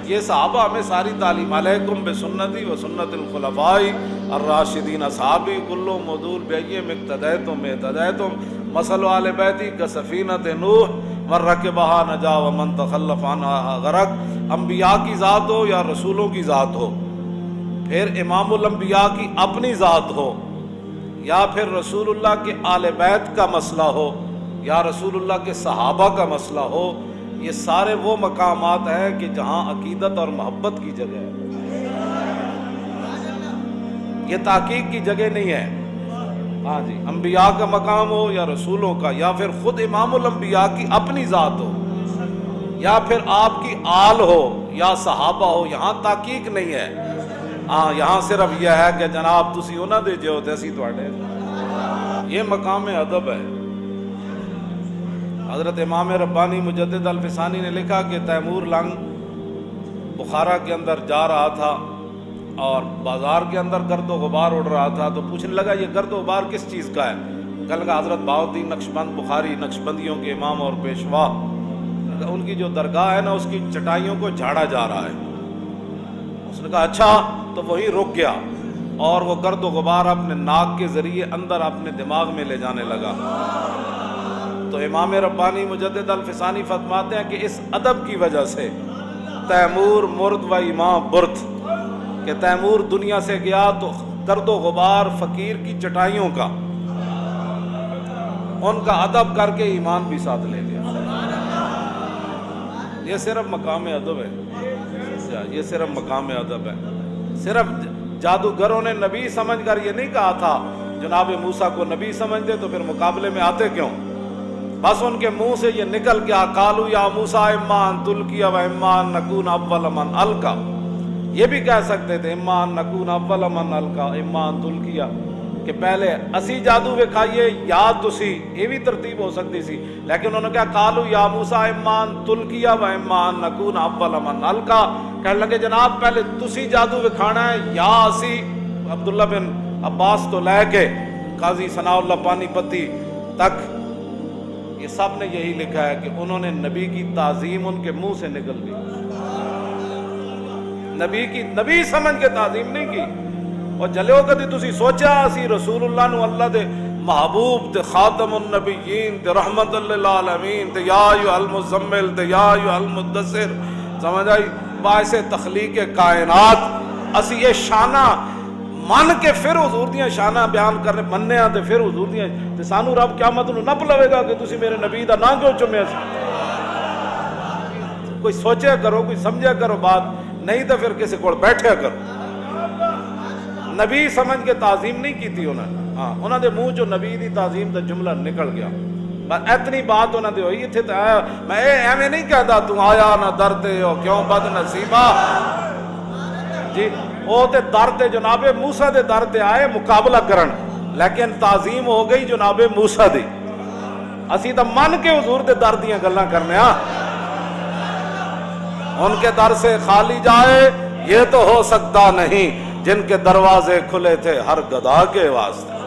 یہ صحابہ ہمیں ساری تعلیم، علیکم بسنتی و سنت الخلفاء الراشدین اصحابی کلو مودول بیہم اقتدیتم اہتدیتم مثل آل بیتی کسفینۃ نوح من رکبہا نجا ومن تخلف عنہا غرق۔ انبیاء کی ذات ہو یا رسولوں کی ذات ہو، پھر امام الانبیاء کی اپنی ذات ہو، یا پھر رسول اللہ کے آل بیت کا مسئلہ ہو، یا رسول اللہ کے صحابہ کا مسئلہ ہو، یہ سارے وہ مقامات ہیں کہ جہاں عقیدت اور محبت کی جگہ ہے، یہ تحقیق کی جگہ نہیں ہے۔ ہاں جی، انبیاء کا مقام ہو یا رسولوں کا، یا پھر خود امام الانبیاء کی اپنی ذات ہو، یا پھر آپ کی آل ہو یا صحابہ ہو، یہاں تحقیق نہیں ہے۔ ہاں، یہاں صرف یہ ہے کہ جناب تسی انہاں دے جو تے اسی تواڈے، یہ مقام ادب ہے۔ حضرت امام ربانی مجدد الفسانی نے لکھا کہ تیمور لنگ بخارا کے اندر جا رہا تھا اور بازار کے اندر گرد و غبار اڑ رہا تھا، تو پوچھنے لگا یہ گرد و غبار کس چیز کا ہے؟ کہنے لگا حضرت بہاؤالدین نقشبند بخاری نقشبندیوں کے امام اور پیشوا، ان کی جو درگاہ ہے نا اس کی چٹائیوں کو جھاڑا جا رہا ہے۔ اس نے کہا اچھا، تو وہی رک گیا اور وہ گرد و غبار اپنے ناک کے ذریعے اندر اپنے دماغ میں لے جانے لگا۔ تو امام ربانی مجدد الفسانی فرماتے ہیں کہ اس ادب کی وجہ سے تیمور مرد و امام برد، کہ تیمور دنیا سے گیا تو گرد و غبار فقیر کی چٹائیوں کا، ان کا ادب کر کے ایمان بھی ساتھ لے گیا۔ یہ صرف مقام ادب ہے، یہ صرف مقام ادب ہے۔ صرف جادوگروں نے نبی سمجھ کر یہ نہیں کہا تھا جناب موسیٰ کو نبی سمجھتے تو پھر مقابلے میں آتے کیوں؟ بس ان کے منہ سے یہ نکل گیا قالوا یا موسیٰ اما ان تلقی و اما ان نکون اول من القی، یہ بھی کہہ سکتے تھے اما ان نکون اول من القی اما ان تلقی، کہ پہلے اسی جادو وکھائیے یا تسی، یہ بھی ترتیب ہو سکتی سی، لیکن انہوں نے کہا قالوا یا موسیٰ اما ان تلقی و اما ان نکون اول من القی، کہنے لگے جناب پہلے تسی جادو وکھانا ہے یا اسی۔ عبداللہ بن عباس تو لے کے قاضی ثناء اللہ پانی پتی تک یہ سب نے یہی لکھا ہے کہ انہوں نے نبی کی تعظیم ان کے منہ سے نکل گئی، نبی سمجھ کے تعظیم نہیں کی۔ اور جلو کدی تسی سوچا اسی رسول اللہ نو اللہ دے محبوب تے خاتم النبیین تے رحمت للعالمین تے یا ایھا المزمل تے یا ایھا المدثر، سمجھ آئی، باعث تخلیق کائنات اسی یہ شانہ من کے پھر حضور دیاں شانہ بیان کرنے مننے آ تے پھر حضور دیاں تے سانو رب قیامت نو نہ پلوے گا کہ تسی میرے نبی دا نام کیوں چومیا سی۔ کوئی سوچیا کرو، کوئی سمجھا کرو بات، نہیں تو پھر کسی کو بیٹھیا کرو۔ نبی سمجھ کے تعظیم نہیں کی تھی انہوں نے، ہاں انہوں دے منہ جو نبی دی تعظیم دا جملہ نکل گیا، بس اتنی بات انہوں دے ہوئی تھے۔ میں ایویں نہیں کہتا تو آیا نہ درتے ہو کیوں بد نصیبہ، جی وہ تے در تے جناب موسیٰ دے در تے آئے مقابلہ کرن، لیکن تعظیم ہو گئی جناب موسیٰ دی۔ اسی تو من کے حضور دے در دیاں گلاں کرنے ہاں، ان کے در سے خالی جائے یہ تو ہو سکتا نہیں، جن کے دروازے کھلے تھے ہر گدا کے واسطے۔